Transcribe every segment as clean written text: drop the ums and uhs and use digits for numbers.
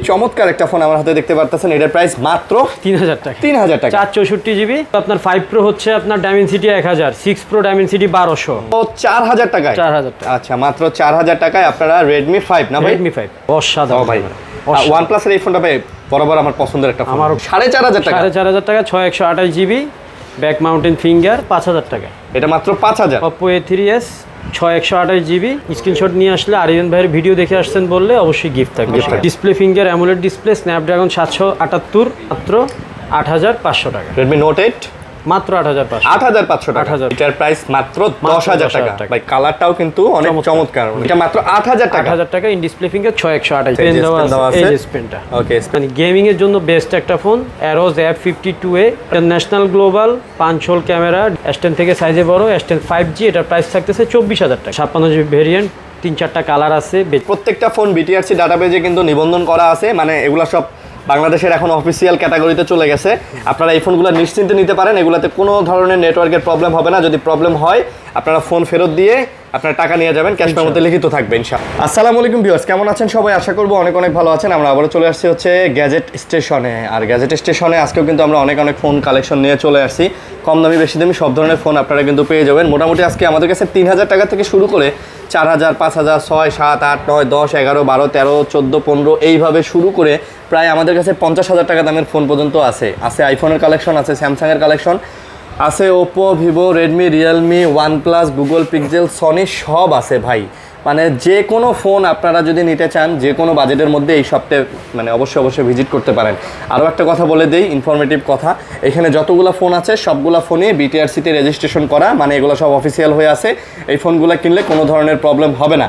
চমৎকার একটা ফোন আমার হাতে দেখতে পারতেছেন, এটার প্রাইস মাত্র 3000 টাকা। 3000 টাকা। 464 জিবি। আপনার 5 প্রো হচ্ছে আপনার ডায়মেনসিটি 1000, 6 প্রো ডায়মেনসিটি 1200। ও 4000 টাকায়। 4000 টাকা। আচ্ছা, মাত্র 4000 টাকায় আপনারা Redmi 5 না ভাই? Redmi 5 অসাধারণ ভাই। OnePlus এর এই ফোনটা ভাই বরাবর আমার পছন্দের একটা ফোন। আমার 4500 টাকা। 4500 টাকা, 6128 জিবি, ব্যাক মাউন্টেন ফিঙ্গার, 5000 টাকা। এটা মাত্র 5000। Oppo A3s 6128 GB. স্ক্রিনশট নিয়ে আসলে আরিয়ান ভাইয়ের ভিডিও দেখে আসছেন বললে অবশ্যই গিফট থাকবে। Display finger AMOLED display, Snapdragon 778, মাত্র 8500 টাকা। Redmi Note 8 মাত্র 8500। 8500 টাকা। এটার প্রাইস মাত্র 10000 টাকা। ভাই কালারটাও কিন্তু অনেক চমৎকার। এটা মাত্র 8000 টাকা। 8000 টাকা। In display finger 6128। পেন দেওয়া আছে, এই পেনটা। ওকে, মানে গেমিং এর জন্য বেস্ট একটা phone. Aros F52a international global, 5 hole camera, S10 থেকে সাইজে বড়, S10 5G। এটার প্রাইস থাকতেছে 24000 টাকা। 56 জিবি ভেরিয়েন্ট, 3-4টা কালার আছে। প্রত্যেকটা ফোন BTRC ডাটাবেজে কিন্তু নিবন্ধন করা আছে, মানে এগুলা সব বাংলাদেশের এখন অফিসিয়াল ক্যাটাগরিতে চলে গেছে। আপনারা এই ফোনগুলো নিশ্চিন্তে নিতে পারেন, এগুলাতে কোনো ধরনের নেটওয়ার্কের প্রবলেম হবে না। যদি প্রবলেম হয় আপনারা ফোন ফেরত দিয়ে আপনারা টাকা নিয়ে যাবেন, ক্যাশ মেমোতে লিখিত থাকবে ইনশাআল্লাহ। আসসালামু আলাইকুম ভিউয়ার্স, কেমন আছেন সবাই? আশা করব অনেক অনেক ভালো আছেন। আমরা আবারও চলে আসছি হচ্ছে গ্যাজেট স্টেশনে। আর গ্যাজেট স্টেশনে আজকেও কিন্তু আমরা অনেক অনেক ফোন কালেকশন নিয়ে চলে আসছি। কম দামি বেশি দামি সব ধরনের ফোন আপনারা কিন্তু পেয়ে যাবেন। মোটামুটি আজকে আমাদের কাছে 3000 টাকা থেকে শুরু করে 4000, 5000, 6, 7, 8, 9, 10, 11, 12, 13, 14, 15 এইভাবে শুরু করে প্রায় আমাদের কাছে 50,000 টাকা দামের ফোন পর্যন্ত আছে। আইফোনের কালেকশন আছে, স্যামসাংয়ের কালেকশন আছে, Oppo, Vivo, Redmi, Realme, OnePlus, Google pixel, Sony সব আছে ভাই। মানে যে কোনো ফোন আপনারা যদি নিতে চান যে কোনো বাজেটের মধ্যে এই সপ্তাহে মানে অবশ্যই ভিজিট করতে পারেন। আরও একটা কথা বলে দেই, ইনফরমেটিভ কথা, এখানে যতগুলো ফোন আছে সবগুলো ফোনই BTRC-তে রেজিস্ট্রেশন করা, মানে এগুলো সব অফিসিয়াল হয়ে আছে। এই ফোনগুলো কিনলে কোনো ধরনের প্রবলেম হবে না।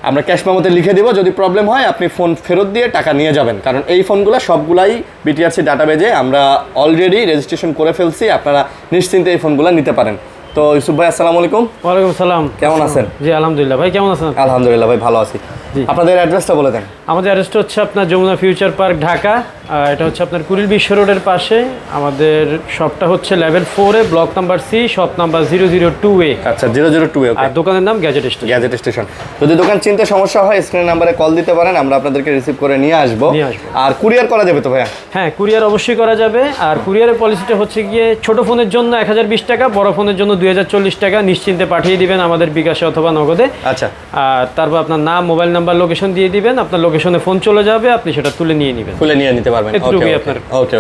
আমরা ক্যাশ মেমোতে লিখে দিব, যদি প্রবলেম হয় আপনি ফোন ফেরত দিয়ে টাকা নিয়ে যাবেন। কারণ এই ফোনগুলো সবগুলাই BTRC ডাটাবেজে আমরা অলরেডি রেজিস্ট্রেশন করে ফেলছি, আপনারা নিশ্চিন্তে এই ফোনগুলো নিতে পারেন। তো ইউসুফ ভাই আসসালামু আলাইকুম। ওয়ালাইকুম আসসালাম। কেমন আছেন? জি আলহামদুলিল্লাহ। ভাই কেমন আছেন? আলহামদুলিল্লাহ ভাই, ভালো আছি। আপনাদের অ্যাড্রেসটা বলে দেন। আমাদের অ্যাড্রেসটা হচ্ছে আপনার যমুনা ফিউচার পার্ক, ঢাকা। এটা হচ্ছে আপনার কুড়িল বিশ্ব রোডের পাশে। আমাদের শপটা হচ্ছে লেভেল 4-এ, block number C, shop number 002A। আচ্ছা, 002A। আর দোকানের নাম গ্যাজেট স্টেশন। Gadget station. যদি দোকান চিনতে সমস্যা হয় স্ক্রিন নাম্বারে কল দিতে পারেন, আমরা আপনাদেরকে রিসিভ করে নিয়ে আসবো। আর কুরিয়ার করা যাবে তো ভাইয়া? হ্যাঁ, কুরিয়ার অবশ্যই করা যাবে। আর কুরিয়ারের পলিসিটা হচ্ছে গিয়ে ছোট ফোনের জন্য 1020 টাকা, বড় ফোনের জন্য 2040 টাকা। নিশ্চিন্তে পাঠিয়ে দিবেন আমাদের বিকাশে অথবা নগদে। আচ্ছা। আর তারপর আপনার নাম, মোবাইল নাম্বার, লোকেশন দিয়ে দিবেন। আপনার লোকেশনে ফোন চলে যাবে, আপনি সেটা তুলে নিয়ে নেবেন, তুলে নিয়ে নিতে পারবেন। ওকে।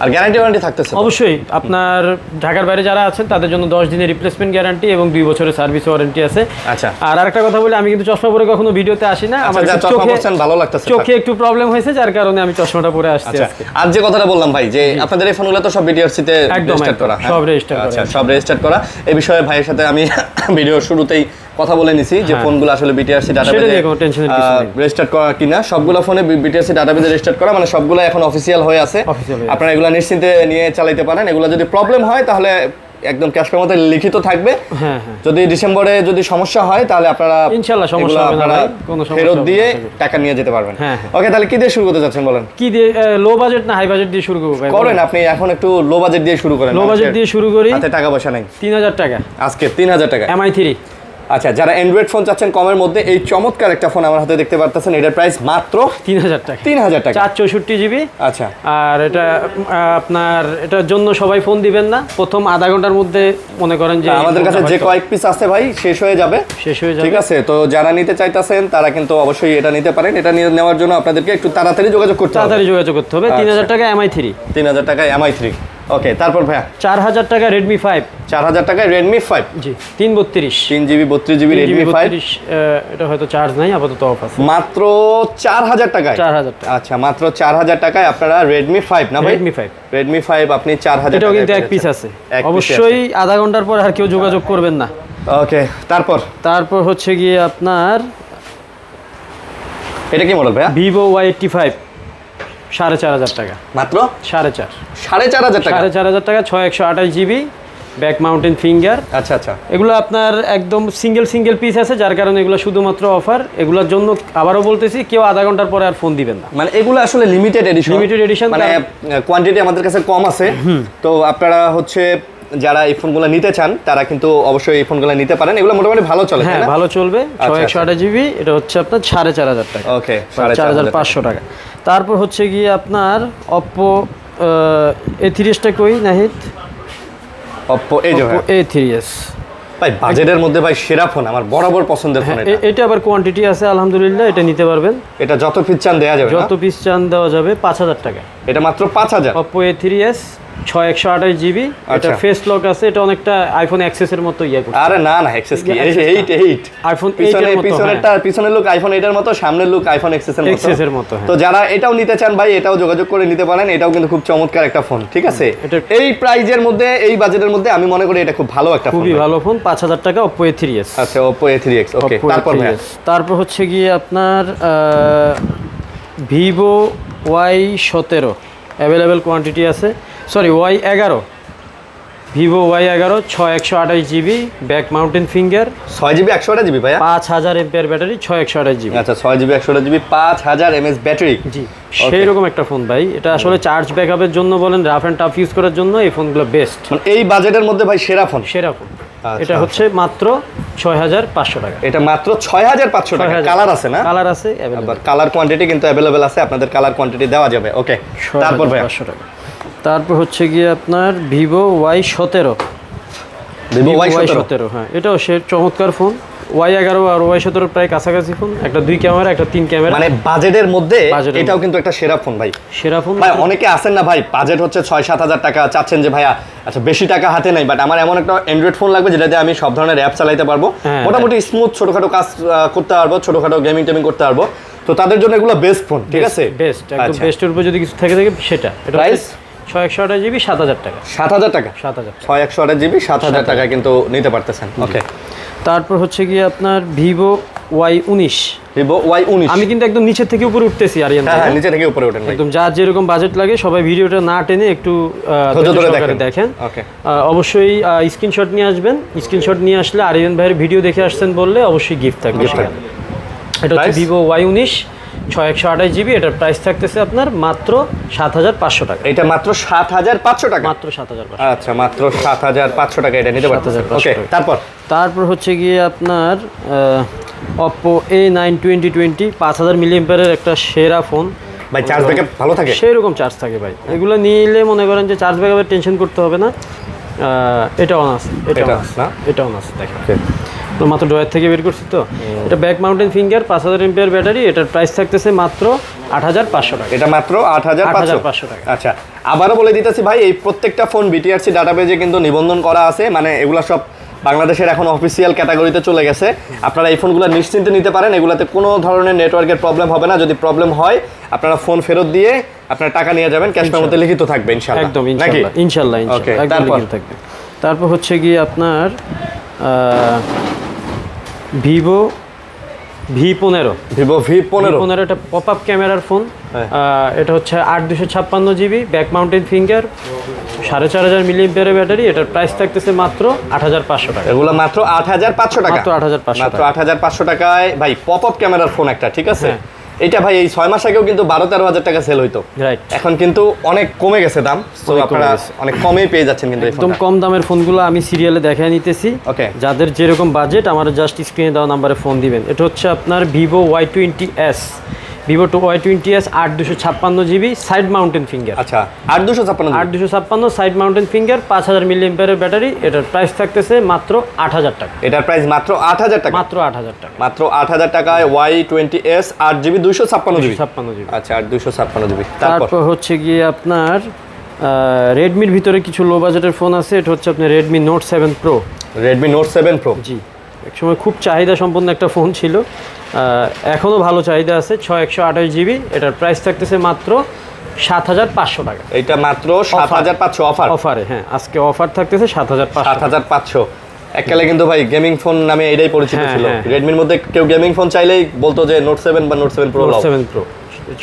আর গ্যারান্টি ওয়ারেন্টি থাকতেছে? অবশ্যই। আপনার ঢাকার বাইরে যারা আছেন তাদের জন্য 10 দিনের রিপ্লেসমেন্ট গ্যারান্টি এবং 2 বছরের সার্ভিস ওয়ারেন্টি আছে। আচ্ছা। আর আরেকটা কথা বলি, আমি কিন্তু চশমা পরে কখনো ভিডিওতে আসি না। আমার চোখে একটু প্রবলেম হয়েছে, যার কারণে আমি চশমাটা পরে আসছি আজকে। আর যে কথাটা বললাম ভাই, যে আপনাদের এই ফোনগুলো তো সব BTRC-তে রেজিস্টার করা? সব রেজিস্টার করা। আচ্ছা, সব রেজিস্টার করা। এই বিষয়ে ভাইয়ের সাথে আমি ভিডিও শুরুতেই কথা বলে নিছি যে ফোনগুলো আসলে BTRC ডাটাবেজে রেজিস্টার করা কিনা। সবগুলো ফোনে BTRC ডাটাবেজে রেজিস্টার করা, মানে সবগুলো এখন অফিসিয়াল হয়ে আছে। আপনারা এগুলো নিশ্চিন্তে নিয়ে চালাতে পারেন। এগুলো যদি প্রবলেম হয় তাহলে একদম ক্যাশ পেমেন্টে লিখিত থাকবে। যদি ডিসেম্বরে যদি সমস্যা হয় তাহলে আপনারা ইনশাআল্লাহ সমস্যা হবে না ভাই, কোনো সমস্যা ফেরত দিয়ে টাকা নিয়ে যেতে পারবেন। ওকে, তাহলে কি দিয়ে শুরু করতে যাচ্ছেন বলেন? কি দিয়ে, লো বাজেট না হাই বাজেট দিয়ে শুরু করব ভাই? করেন আপনি এখন একটু লো বাজেট দিয়ে শুরু করেন। লো বাজেট দিয়ে শুরু করি। হাতে টাকা পয়সা নাই। 3000 টাকা আজকে। 3000 টাকা MI3। আচ্ছা, যারা অ্যান্ড্রয়েড ফোন চাচ্ছেন কমের মধ্যে, এই চমৎকার একটা ফোন আমার হাতে দেখতে পারতেছেন, এটার প্রাইস মাত্র 3000 টাকা। 3000 টাকা। 464 জিবি। আচ্ছা। আর এটা আপনার এটার জন্য সবাই ফোন দিবেন না, প্রথম আধা ঘন্টার মধ্যে মনে করেন যে আমাদের কাছে যে কয়েক পিস আছে ভাই শেষ হয়ে যাবে। ঠিক আছে, তো যারা নিতে চাইতেছেন তারা কিন্তু অবশ্যই এটা নিতে পারেন। এটা নিয়ে নেওয়ার জন্য আপনাদেরকে একটু তাড়াতাড়ি যোগাযোগ করতে হবে। 3000 টাকা MI3। 3000 টাকায় MI3। ওকে, তারপর ভাইয়া 4000 টাকা Redmi 5। 4000 টাকায় Redmi 5। জি, 332 3GB 32GB Redmi 5। এটা হয়তো চার্জ নাই, আপাতত অফ আছে। মাত্র 4000 টাকায়। 4000 টাকা। আচ্ছা, মাত্র 4000 টাকায় আপনারা Redmi 5 না ভাই? Redmi 5 আপনি 4000 টাকা। এটাও কিন্তু এক পিস আছে। অবশ্যই আধা ঘন্টার পর আর কেউ যোগাযোগ করবেন না। ওকে, তারপর হচ্ছে গিয়ে আপনার এটা কি মডেল ভাইয়া? Vivo Y85 4500 টাকা। মাত্র 4500 টাকা। 4500 টাকা, 6128 জিবি, ব্যাক মাউন্টেন ফিঙ্গার। আচ্ছা। এগুলো আপনার একদম সিঙ্গেল পিস আছে, যার কারণে এগুলো শুধুমাত্র অফার। এগুলোর জন্য আবারও বলতেছি, কেউ আধা ঘন্টার পরে আর ফোন দিবেন না। মানে এগুলো আসলে লিমিটেড এডিশন, মানে কোয়ান্টিটি আমাদের কাছে কম আছে। তো আপনারা হচ্ছে যারা এই ফোনগুলো নিতে চান তারা কিন্তু অবশ্যই এই ফোনগুলো নিতে পারেন। এগুলো মোটামুটি ভালো চলে, হ্যাঁ ভালো চলবে। 6128 জিবি, এটা হচ্ছে আপনার 4500 টাকা। ওকে, 4500 টাকা। তারপর হচ্ছে গিয়ে আপনার Oppo A3s-টা কই নাহিদ? Oppo এই যে Oppo A3s ভাই বাজেটের মধ্যে ভাই সেরা ফোন, আমার বরাবর পছন্দের ফোন এটা। এটা আবার কোয়ান্টিটি আছে আলহামদুলিল্লাহ, এটা নিতে পারবেন। এটা যত পিস চান দেওয়া যাবে, যত পিস চান দেওয়া যাবে। 5000 টাকা এটা মাত্র 5000। Oppo A3s 6128 জিবি, এটা ফেস লক আছে। এটা অনেকটা আইফোন এক্সেস এর মতো ইয়া করছে। আরে না না, এক্সেস কি, এই 8 আইফোন 8 এর মতো। পিছনের লুক আইফোন 8 এর মতো, সামনের লুক আইফোন এক্সেস এর মতো। হ্যাঁ। তো যারা এটাও নিতে চান ভাই, এটাও যোগাযোগ করে নিতে পারেন। এটাও কিন্তু খুব চমৎকার একটা ফোন, ঠিক আছে। এই প্রাইজের মধ্যে, এই বাজেটের মধ্যে আমি মনে করি এটা খুব ভালো একটা ফোন, খুবই ভালো ফোন। 5000 টাকা Oppo A3s। আচ্ছা, Oppo A3x। ওকে, তারপর হচ্ছে গিয়ে আপনার Vivo Y17 অ্যাভেলেবেল কোয়ান্টিটি আছে। Sorry, Y11, Vivo Y11 6128 GB, back mountain finger, 6GB 128 GB ভাইয়া, 5000 এমপিআর ব্যাটারি, 6128 জিবি। আচ্ছা 6GB 128 জিবি 5000 mAh ব্যাটারি। জি, সেই রকম একটা ফোন ভাই। এটা আসলে চার্জ ব্যাকআপের জন্য বলেন, রাফ এন্ড টাফ ইউজ করার জন্য এই ফোনগুলো বেস্ট। মানে এই বাজেটের মধ্যে ভাই সেরা ফোন, সেরা ফোন। এটা হচ্ছে মাত্র 6500 টাকা। এটা মাত্র 6500 টাকা। কালার আছে না? কালার আছে, আবার কালার কোয়ান্টিটি কিন্তু अवेलेबल আছে, আপনাদের কালার কোয়ান্টিটি দেওয়া যাবে। ওকে, তারপর ভাই 6500 টাকা। তারপর হচ্ছে গিয়ে আপনার Vivo Y17। Vivo Y17, হ্যাঁ, এটাও সে চমৎকার ফোন। Y11 আর Y17 প্রায় কাছাকাছি ফোন। একটা 2 ক্যামেরা, একটা 3 ক্যামেরা। মানে বাজেটের মধ্যে এটাও কিন্তু একটা সেরা ফোন ভাই। সেরা ফোন ভাই অনেকে আছেন না ভাই, বাজেট হচ্ছে 6-7000 টাকা, চাচ্ছেন যে ভাইয়া আচ্ছা বেশি টাকা হাতে নাই, বাট আমার এমন একটা অ্যান্ড্রয়েড ফোন লাগবে যেটাতে আমি সব ধরনের অ্যাপ চালাতে পারবো, মোটামুটি স্মুথ ছোটখাটো কাজ করতে পারবো, ছোটখাটো গেমিং টেমিং করতে পারবো। তো তাদের জন্য এগুলো বেস্ট ফোন, ঠিক আছে। বেস্ট, একদম বেস্টের উপর যদি কিছু থাকে সেটা। এটা প্রাইস 6128 জিবি 7000 টাকা। 7000 টাকা, 7000 6128 জিবি 7000 টাকা কিন্তু নিতে পারতেছেন। ওকে, তারপর হচ্ছে গিয়ে আপনার Vivo Y19। Vivo Y19। আমি কিন্তু একদম নিচে থেকে উপরে উঠতেছি আরিয়ান। হ্যাঁ, নিচে থেকে উপরে ওঠেন ভাই। একদম যার যেরকম বাজেট লাগে সবাই ভিডিওটা না টেনে একটু ধৈর্য ধরে দেখেন। ওকে, অবশ্যই স্ক্রিনশট নিয়ে আসবেন। স্ক্রিনশট নিয়ে আসলে আরিয়ান ভাইয়ের ভিডিও দেখে আসছেন বললে অবশ্যই গিফট থাকবে। এটা হচ্ছে Vivo Y19 6128 জিবি, এটার প্রাইস থাকতেছে আপনার মাত্র 7500 টাকা। এটা মাত্র 7500 টাকা, মাত্র 7500। আচ্ছা, মাত্র 7500 টাকা এটা নিতে পারতেছেন। ওকে, তারপর হচ্ছে গিয়ে আপনার Oppo A9 2020 5000 মিলিঅ্যাম্পিয়ারের একটা সেরা ফোন ভাই। চার্জ ব্যাকআপ ভালো থাকে, সেই রকম চার্জ থাকে ভাই। এগুলো নিলে মনে করেন যে চার্জ ব্যাকআপের টেনশন করতে হবে না। এটা অন আছে, এটা অন আছে দেখেন, মাত্র ড্রয়ার থেকে বের করছি তো। এটা back mountain finger, 5000 MPR battery, এটার প্রাইস থাকতেছে মাত্র 8500 টাকা। এটা মাত্র 8500 টাকা। আচ্ছা, আবারও বলে দিতেছি ভাই, এই প্রত্যেকটা ফোন বিটিআরসি ডাটাবেজে কিন্তু নিবন্ধন করা আছে, মানে এগুলো সব বাংলাদেশের এখন অফিসিয়াল ক্যাটাগরিতে চলে গেছে। আপনারা এই ফোনগুলো নিশ্চিন্তে নিতে পারেন, এগুলোতে কোনো ধরনের নেটওয়ার্কের প্রবলেম হবে না। যদি প্রবলেম হয় আপনারা ফোন ফেরত দিয়ে আপনারা টাকা নিয়ে যাবেন, ক্যাশ পেমেন্টে লিখিত থাকবে ইনশাআল্লাহ। একদম ইনশাআল্লাহ একদম লিখিত থাকবে। তারপর হচ্ছে গিয়ে আপনার Vivo V15। এটা পপ আপ ক্যামেরার ফোন। এটা হচ্ছে 8256 জিবি, ব্যাক মাউন্টেন ফিঙ্গার, 4500 মিলিঅ্যাম্পিয়ারের ব্যাটারি, এটার প্রাইস থাকতেছে মাত্র 8500 টাকা। এগুলো মাত্র 8500 টাকা, মাত্র 8500 টাকায় ভাই পপ আপ ক্যামেরার ফোন একটা, ঠিক আছে। এটা ভাই এই 6 মাস আগেও কিন্তু 12-13 টাকা সেল হইতো, রাইট। এখন কিন্তু অনেক কমে গেছে দাম, তো আপনারা অনেক কমেই পেয়ে যাচ্ছেন কিন্তু একদম কম দামের ফোনগুলো আমি সিরিয়ালে দেখায় নিতেছি। ওকে, যাদের যেরকম বাজেট আমার জাস্ট স্ক্রিনে দেওয়া নাম্বারে ফোন দিবেন। এটা হচ্ছে আপনার Vivo Y20s, Vivo Y20s 8256 GB, side mountain finger. আচ্ছা, 8256 সাইড মাউন্টেন ফিঙ্গার, 5000 মিলিঅ্যাম্পিয়ারের ব্যাটারি, এটার প্রাইস থাকতেছে মাত্র 8000 টাকা। এটার প্রাইস মাত্র 8000 টাকা, মাত্র 8000 টাকা, মাত্র 8000 টাকায় Y20s 8GB 256 জিবি। আচ্ছা, 256 জিবি। তারপর হচ্ছে গিয়ে আপনার রেডমির ভিতরে কিছু লো বাজেটের ফোন আছে। এটা হচ্ছে আপনার Redmi Note 7 Pro। Redmi Note 7 Pro, জি, একসময় খুব চাহিদা সম্পন্ন একটা ফোন ছিল, এখনও ভালো চাহিদা আছে। 6128 জিবি, এটার প্রাইস থাকতেছে মাত্র 7500 টাকা। এটা মাত্র 7500 অফারে। হ্যাঁ, আজকে অফার থাকতেছে 7500। এককালে কিন্তু ভাই গেমিং ফোন নামে এটাই পরিচিত ছিল। রেডমির মধ্যে কেউ গেমিং ফোন চাইলেই বলতো যে Note 7 বা Note 7 Pro।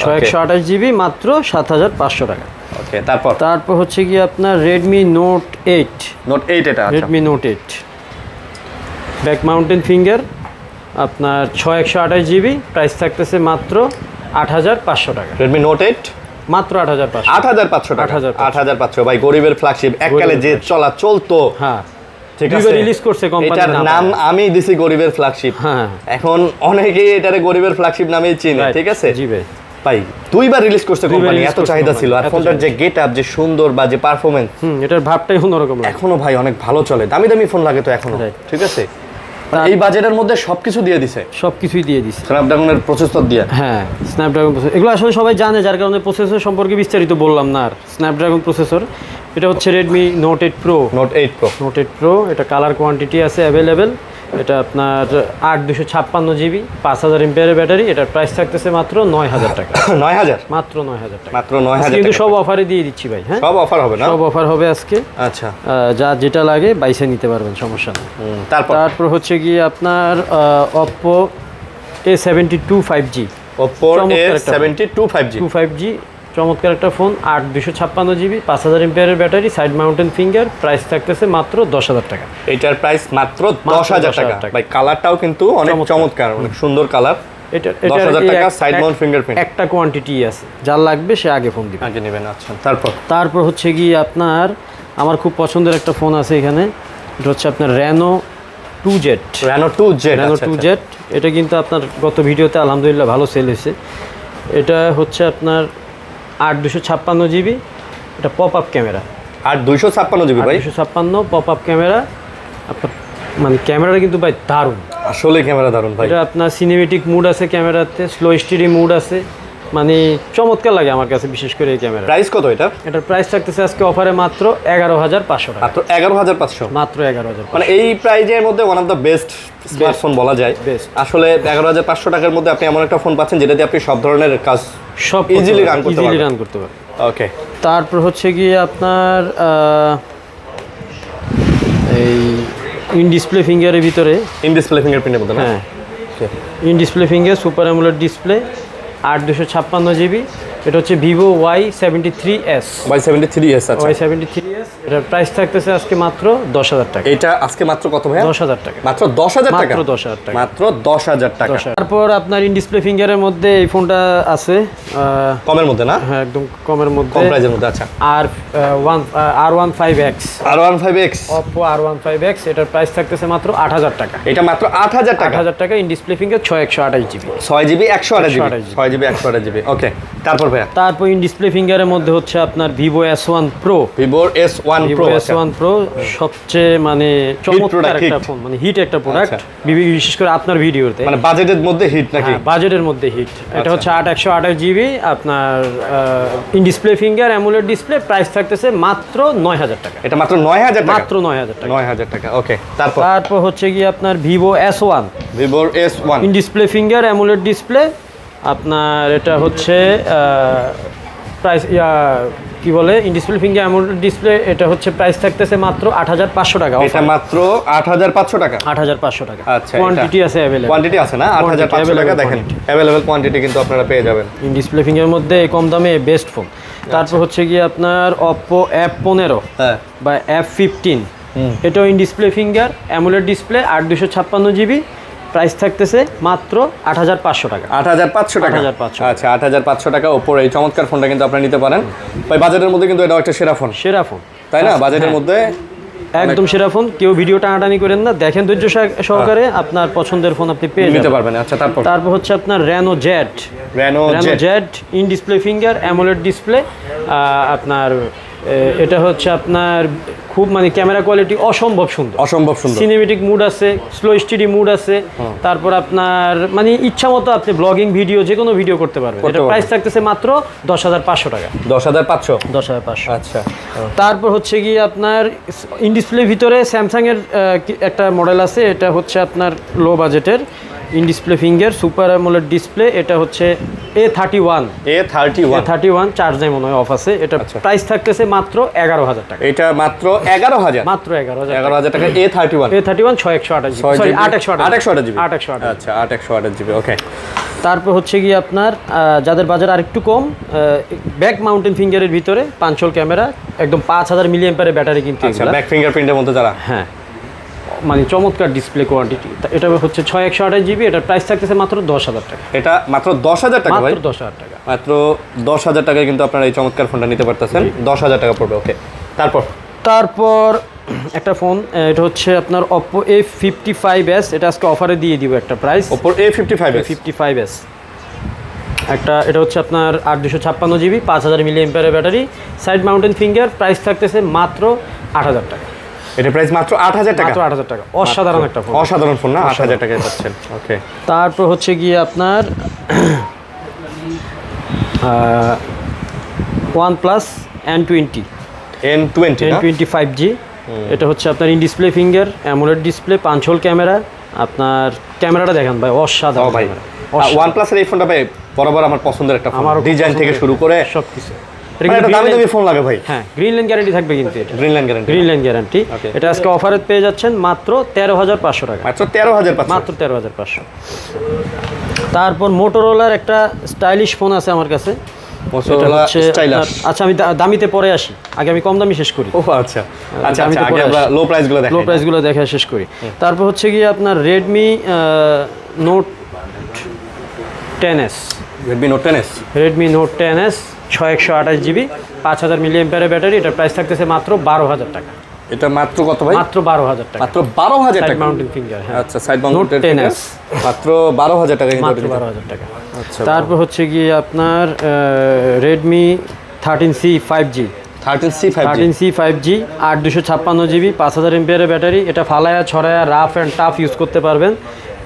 6128 জিবি মাত্র 7500 টাকা। ওকে, তারপর হচ্ছে কি আপনার Redmi Note 8। এটা Redmi Note 8 back mountain finger, আপনার 6128 জিবি, প্রাইস থাকতেছে মাত্র 8500 টাকা। Redmi Note 8 মাত্র 8500 8500 টাকা 8500 8500 ভাই গরিবের ফ্ল্যাগশিপ এককালে যে চলতো হ্যাঁ ঠিক দুইবার আছে রিলিজ করছে কোম্পানি এটার নাম আমি দিছি গরিবের ফ্ল্যাগশিপ হ্যাঁ এখন অনেকেই এটারে গরিবের ফ্ল্যাগশিপ নামেই চিনে Right. ঠিক আছে জি ভাই ভাই দুইবার রিলিজ করছে দুইবার কোম্পানি release এত করছে চাহিদা company, ছিল আর এত ফোনটার যে গেট আপ যে সুন্দর বা যে পারফরমেন্স এটার ভাবটাই অন্যরকম লাগে। এখনো ভাই অনেক ভালো চলে দামি দামি ফোন লাগে তো এখনো Right. ঠিক আছে এই বাজেটের মধ্যে সবকিছু দিয়ে দিছে সবকিছুই দিয়ে দিছে স্ন্যাপড্রাগনের প্রসেসর দিয়ে হ্যাঁ স্ন্যাপড্রাগন প্রসেসর এগুলো আসলে সবাই জানে যার কারণে প্রসেসর সম্পর্কে বিস্তারিত বললাম না আর স্ন্যাপড্রাগন প্রসেসর এটা হচ্ছে Redmi note 8 pro note 8 pro note 8 pro এটা কালার কোয়ান্টিটি আছে অ্যাভেলেবেল এটা আপনার 8256 জিবি 5000 এমপিআরের ব্যাটারি এটার প্রাইস থাকতেছে মাত্র 9000 টাকা 9000 মাত্র 9000 টাকা মাত্র 9000 কিন্তু টাকা সব অফারে দিয়ে দিচ্ছি ভাই হ্যাঁ সব অফার হবে না সব অফার হবে আজকে আচ্ছা যা যেটা লাগে বাইসে নিতে পারবেন সমস্যা নেই তারপর তারপর হচ্ছে গিয়ে আপনার Oppo A72 5G Oppo চমৎকার একটা A72 5G 25G চমৎকার একটা ফোন 8256 জিবি 5000 এমপিআরের battery side mountain finger price থাকতেছে মাত্র 10000 টাকা এটার প্রাইস মাত্র 10000 টাকা টাকা। ভাই কালারটাও কিন্তু অনেক চমৎকার অনেক সুন্দর কালার এটা 10000 টাকা সাইড মাউন্ট ফিঙ্গারপ্রিন্ট একটা কোয়ান্টিটি আছে যার লাগবে সে আগে ফোন দিবে আগে নেবেন আচ্ছা তারপর তারপর হচ্ছে গিয়ে আপনার আমার খুব পছন্দের একটা ফোন আছে এখানে এটা হচ্ছে আপনার Reno 2Z Reno 2Z Reno 2Z এটা কিন্তু আপনার গত ভিডিওতে আলহামদুলিল্লাহ ভালো সেল হয়েছে এটা হচ্ছে আপনার 8256 জিবি এটা পপ আপ ক্যামেরা আর 256 জিবি ভাই 256 পপ আপ ক্যামেরা আপনার মানে ক্যামেরাটা কিন্তু ভাই দারুণ আসলে ক্যামেরা দারুণ ভাই এটা আপনার সিনেমেটিক মুড আছে ক্যামেরাতে স্লো স্টিডি মুড আছে মানে চমৎকার লাগে আমার কাছে বিশেষ করে এই ক্যামেরা প্রাইস কত এটা এটার প্রাইস থাকতেছে আজকে অফারে মাত্র 11500 টাকা মাত্র 11500 মাত্র 11500 মানে এই প্রাইজের মধ্যে one of the best smartphone বলা যায় Best. আসলে 11500 টাকার মধ্যে আপনি এমন একটা ফোন পাচ্ছেন যেটা দিয়ে আপনি সব ধরনের কাজ সব Easily run করতে ইজিলি পারবেন। রান করতে পারবেন ওকে তারপর হচ্ছে গিয়ে আপনার এই ইন ডিসপ্লে ফিঙ্গারের ভিতরে ইন ডিসপ্লে ফিঙ্গারপ্রিন্টের মধ্যে না হ্যাঁ Okay. In display finger super AMOLED display 8256 GB এটা হচ্ছে ভিভো Y73s Y73s আচ্ছা Y73s এটার প্রাইস থাকতেছে আজকে মাত্র 10000 টাকা এটা আজকে মাত্র কত ভাই 10000 টাকা মাত্র 10000 টাকা মাত্র 10000 টাকা মাত্র 10000 টাকা 10,000 তারপর আপনার ইন ডিসপ্লে ফিঙ্গারের মধ্যে এই ফোনটা আছে কমের মধ্যে না হ্যাঁ একদম কমের মধ্যে কম প্রাইজের মধ্যে আচ্ছা R15X R15X Oppo R15X এটার প্রাইস থাকতেছে মাত্র 8000 টাকা এটা মাত্র 8000 টাকা 8000 টাকা in display finger 6128 GB 6GB 128GB 128GB 6GB 128GB ওকে তারপর ভাইয়া তারপর ইন ডিসপ্লে ফিঙ্গারের মধ্যে হচ্ছে আপনার Vivo S1 Pro Vivo S1 Vivo Pro S1 Pro সবচেয়ে মানে চমৎকার product, একটা hit। ফোন মানে হিট একটা প্রোডাক্ট আচ্ছা। বিশেষ করে আপনার ভিডিওতে মানে বাজেটের মধ্যে হিট নাকি বাজেটের মধ্যে হিট এটা আচ্ছা। হচ্ছে 8128 জিবি আপনার in display finger AMOLED display price থাকতেছে মাত্র 9000 টাকা এটা মাত্র 9000 টাকা মাত্র 9000 টাকা 9000 টাকা ওকে তারপর তারপর হচ্ছে গিয়ে আপনার Vivo S1 Vivo S1 in display finger AMOLED display আপনার এটা হচ্ছে প্রাইস কি বলে in display finger AMOLED display এটা হচ্ছে প্রাইস থাকতেছে মাত্র 8500 টাকা এটা মাত্র 8500 টাকা 8500 টাকা আচ্ছা কোয়ান্টিটি আছে अवेलेबल কোয়ান্টিটি আছে না 8500 টাকা available দেখেন अवेलेबल কোয়ান্টিটি কিন্তু আপনারা পেয়ে যাবেন ইন ডিসপ্লে ফিঙ্গার মধ্যে এই কম দামে বেস্ট ফোন তারপর হচ্ছে গিয়ে আপনার Oppo F15 হ্যাঁ বা F15 এটাও in display finger AMOLED display 8256 GB price থাকতেছে মাত্র 8500 টাকা 8500 টাকা 8500 আচ্ছা 8500 টাকা ওপর এই চমৎকার ফোনটা কিন্তু আপনারা নিতে পারেন ভাই বাজেটের মধ্যে কিন্তু এটা একটা সেরা ফোন সেরা ফোন তাই না বাজেটের মধ্যে একদম সেরা ফোন কেউ ভিডিও টানাটানি করেন না দেখেন ধৈর্য সহকারে আপনার পছন্দের ফোন আপনি পেয়ে নিতে যাবেন পারবেন আচ্ছা তারপর হচ্ছে আপনার Reno Z Reno Z in display finger AMOLED display আপনার এটা হচ্ছে আপনার খুব মানে ক্যামেরা কোয়ালিটি অসম্ভব সুন্দর অসম্ভব সুন্দর সিনেমেটিক মুড আছে স্লো স্টিডি মুড আছে তারপর আপনার মানে ইচ্ছা মতো আপনি ব্লগিং ভিডিও যে কোনো ভিডিও করতে পারবেন এটা প্রাইস থাকতেছে মাত্র 10500 টাকা 10500 10500 আচ্ছা তারপর হচ্ছে গিয়ে আপনার ইন ডিসপ্লের ভিতরে স্যামসাং এর একটা মডেল আছে এটা হচ্ছে আপনার লো বাজেটের in display finger super AMOLED display এটা হচ্ছে A31 A31 চার্জ নেই মনে হয় অফ আছে এটা প্রাইস থাকতেছে মাত্র 11000 টাকা এটা মাত্র 11000 মাত্র 11000 11000 টাকা A31 6128 সরি 828 জিবি 828 আচ্ছা 828 জিবি ওকে তারপর হচ্ছে গিয়ে আপনার যাদের বাজার আরেকটু কম ব্যাক মাউন্টেন ফিঙ্গারের ভিতরে 5 ক্যামেরা একদম 5000 মিলিঅ্যাম্পিয়ারের ব্যাটারি কিন্তু আচ্ছা ব্যাক ফিঙ্গারপ্রিন্টের মধ্যে যারা হ্যাঁ মানে চমৎকার ডিসপ্লে কোয়ান্টিটি। এটা হচ্ছে 6128 GB, এটার প্রাইস থাকতেছে মাত্র 10,000 টাকা। এটা মাত্র 10,000 টাকা ভাই? মাত্র 10,000 টাকা। মাত্র 10,000 টাকায় কিন্তু আপনারা এই চমৎকার ফোনটা নিতে পারতেছেন। 10,000 টাকা পড়বে। ওকে, তারপর একটা ফোন, এটা হচ্ছে আপনার Oppo A55s, এটা আজকে অফারে দিয়ে দিব একটা প্রাইস। Oppo A55s একটা, এটা হচ্ছে আপনার 8256 GB, 5000 mAh battery, side mountain finger, price থাকতেছে মাত্র 8,000 টাকা। এটা প্রাইস মাত্র 8,000 টাকা? মাত্র 8,000 টাকা। অসাধারণ একটা ফোন, অসাধারণ ফোন না? 8,000 টাকায় পাচ্ছেন। ওকে, তারপর হচ্ছে গিয়ে আপনার OnePlus N20 N20 5G, এটা হচ্ছে আপনার in display finger, AMOLED display, 5 hole camera. আপনার ক্যামেরাটা দেখেন ভাই, অসাধারণ ভাই। ক্যামেরা। OnePlus এর এই ফোনটা ভাই বরাবর আমার পছন্দের একটা ফোন, আমারও ডিজাইন থেকে শুরু করে সবকিছু। এটা দামি ফোন লাগে ভাই। হ্যাঁ, গ্রিন লাইন গ্যারান্টি থাকবে কিন্তু এটা। Green line guarantee. গ্যারান্টি। এটা আজকে অফারে পেয়ে যাচ্ছেন মাত্র 13,500 টাকা। মাত্র 13,500? মাত্র 13,500। তারপর মোটোরোলার একটা স্টাইলিশ ফোন আছে আমার কাছে। Motorola stylus. আচ্ছা, আমি দামিতে পরে আসি, আগে আমি কম দামি শেষ করি। ও আচ্ছা, আগে আমরা লো প্রাইসগুলো দেখে শেষ করি। তারপর হচ্ছে গিয়ে আপনার Redmi Note 10s। Redmi Note 10s 6128 GB, 5000 mAh battery, এটার প্রাইস থাকতেছে মাত্র 12,000 টাকা। এটা মাত্র কত ভাই? মাত্র 12,000 টাকা। মাত্র 12,000 টাকা? Side mountain finger. হ্যাঁ, আচ্ছা, সাইড মাউন্টেন ফিঙ্গার মাত্র 12,000 টাকা। মাত্র 12,000 টাকা। আচ্ছা, তারপর হচ্ছে গিয়ে আপনার Redmi 13C 5G। 13C 5G 8256 GB, 5000 mAh battery, এটা ফালায়া ছড়ায়া রাফ অ্যান্ড টাফ ইউজ করতে পারবেন।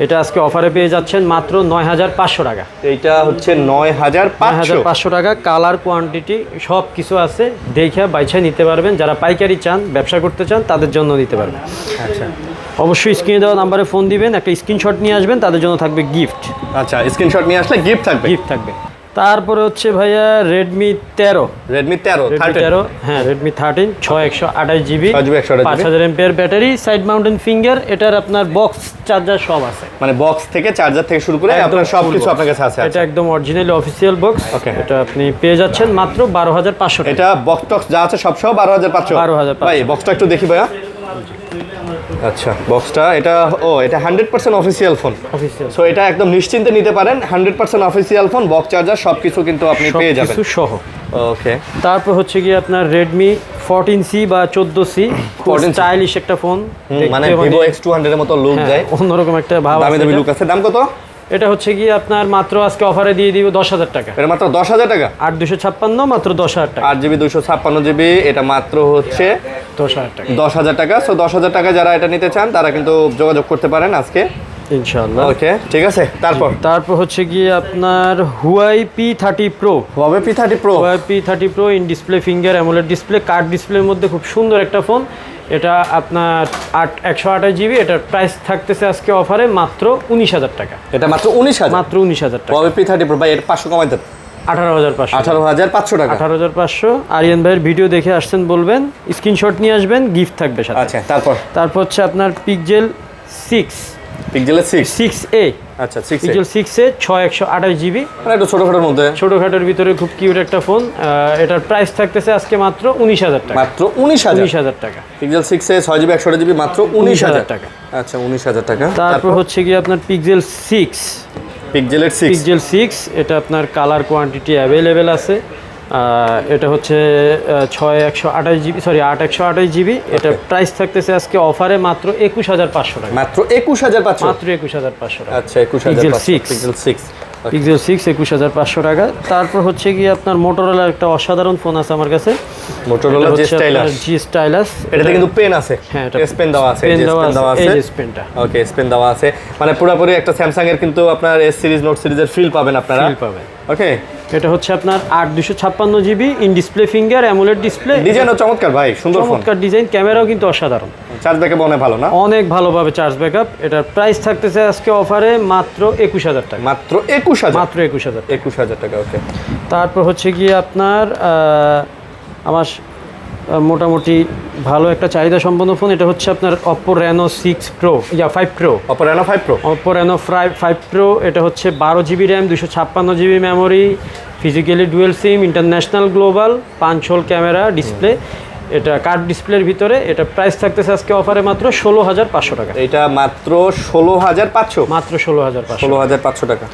এটা আজকে অফারে পেয়ে যাচ্ছেন মাত্র 9,500 টাকা। এইটা হচ্ছে 9,500 টাকা। কালার কোয়ান্টিটি সব কিছু আছে, দেখে বাইছা নিতে পারবেন। যারা পাইকারি চান, ব্যবসা করতে চান, তাদের জন্য নিতে পারবেন। আচ্ছা, অবশ্যই স্ক্রিনে দেওয়া নাম্বারে ফোন দিবেন, একটা স্ক্রিনশট নিয়ে আসবেন, তাদের জন্য থাকবে গিফট। আচ্ছা, স্ক্রিনশট নিয়ে আসলে গিফট থাকবে। তারপরে হচ্ছে ভাইয়া Redmi 13। হ্যাঁ, Redmi 13 6128 GB, 5000 mAh battery, side mountain finger, এটার আপনার বক্স চার্জার সব আছে। মানে বক্স থেকে চার্জার থেকে শুরু করে আপনার সব কিছু আপনার কাছে আছে। এটা একদম অরিজিনাল অফিসিয়াল বক্স। এটা আপনি পেয়ে যাচ্ছেন মাত্র 12,500 টাকা। এটা বক্স টক্স যা আছে সব সহ 12,500। ভাই বক্সটা একটু দেখি ভাইয়া। আচ্ছা, বক্সটা এটা 100% অফিসিয়াল ফোন। সো এটা একদম নিশ্চিন্তে নিতে পারেন, 100% অফিসিয়াল ফোন, বক্স চার্জার সবকিছু কিন্তু আপনি পেয়ে যাবেন সবকিছু সহ। ওকে, তারপর হচ্ছে গিয়ে আপনার Redmi 14C বা 14C, স্টাইলিশ একটা ফোন, মানে Vivo X200 এর মতো লুক দেয়, অন্যরকম একটা ভাব আছে। দামি লুক আছে। দাম কত? এটা হচ্ছে গিয়ে আপনার মাত্র আজকে অফারে দিয়ে দিব 10,000 টাকা। এটা মাত্র 10,000 টাকা? 8256 মাত্র 10,000 টাকা। 8GB 256GB, এটা মাত্র হচ্ছে 10,000 টাকা। 10,000 টাকা। সো 10,000 টাকা যারা এটা নিতে চান তারা কিন্তু যোগাযোগ করতে পারেন আজকে, ইনশাআল্লাহ। ওকে, ঠিক আছে। তারপর হচ্ছে গিয়ে আপনার Huawei P30 Pro। Huawei P30 Pro in display finger, AMOLED display, card ডিসপ্লের মধ্যে খুব সুন্দর একটা ফোন। এটা আপনার 128 GB, এটার প্রাইস থাকতেছে আজকে অফারে মাত্র 19,000 টাকা। এটা মাত্র 19,000? মাত্র 19,000 টাকা। Huawei P30 Pro ভাই, এটা 500 কমাই দেন। 18,500 টাকা। 18,500। আরিয়ান ভাইয়ের ভিডিও দেখে আসছেন বলবেন, স্ক্রিনশট নিয়ে আসবেন, গিফট থাকবে সাথে। আচ্ছা, তারপর হচ্ছে আপনার Pixel 6A। আচ্ছা, Pixel 6A 6128 GB, মানে একটু ছোটখাটোর ভিতরে খুব কিউট একটা ফোন। এটার প্রাইস থাকতেছে আজকে মাত্র 19,000 টাকা। মাত্র 19,000 টাকা। Pixel 6A 6GB 128GB মাত্র 19,000 টাকা। আচ্ছা, 19,000 টাকা। তারপর হচ্ছে কি আপনার Pixel 6। Pixel 6, এটা আপনার কালার কোয়ান্টিটি অ্যাভেলেবেল আছে। এটা হচ্ছে 8128 GB। এটা প্রাইস থাকতেছে আজকে অফারে মাত্র 21,500 টাকা। মাত্র 21,500 টাকা। আচ্ছা, 21,500 Pixel 6 21,500 টাকা। তারপর হচ্ছে কি আপনার মোটোরোলার একটা অসাধারণ ফোন আছে আমার কাছে, মোটোরোলা G স্টাইলাস। এটাতে কিন্তু পেন আছে। হ্যাঁ, এটা S Pen দেওয়া আছে। ওকে, S Pen দেওয়া আছে, মানে পুরোপুরি একটা স্যামসাং এর কিন্তু আপনার S সিরিজ, নোট সিরিজের ফিল পাবেন আপনারা। ওকে, এটা হচ্ছে আপনার 8256 GB in display finger, AMOLED display, ডিজাইনও চমৎকার ভাই, সুন্দর ফোন, চমৎকার ডিজাইন, ক্যামেরাও কিন্তু অসাধারণ, চার্জ ব্যাকআপ অনেক ভালো না? অনেক ভালোভাবে চার্জ ব্যাকআপ। এটার প্রাইস থাকতেছে আজকে অফারে মাত্র 21,000 টাকা। মাত্র 21,000 টাকা। ওকে, তারপর হচ্ছে গিয়ে আপনার আমার মোটামুটি ভালো একটা চাহিদা সম্পন্ন ফোন, এটা হচ্ছে আপনার Oppo Reno 5 Pro। Oppo Reno 5 Pro, এটা হচ্ছে 12GB RAM, 256GB memory, physically dual SIM, international global, 5 hole camera display. এটা কার্ভ ডিসপ্লের ভিতরে, এটা প্রাইস থাকতেছে আজকে অফারে মাত্র 16,500 টাকা। এটা মাত্র 16,500, মাত্র 16,500। 16,500 টাকা।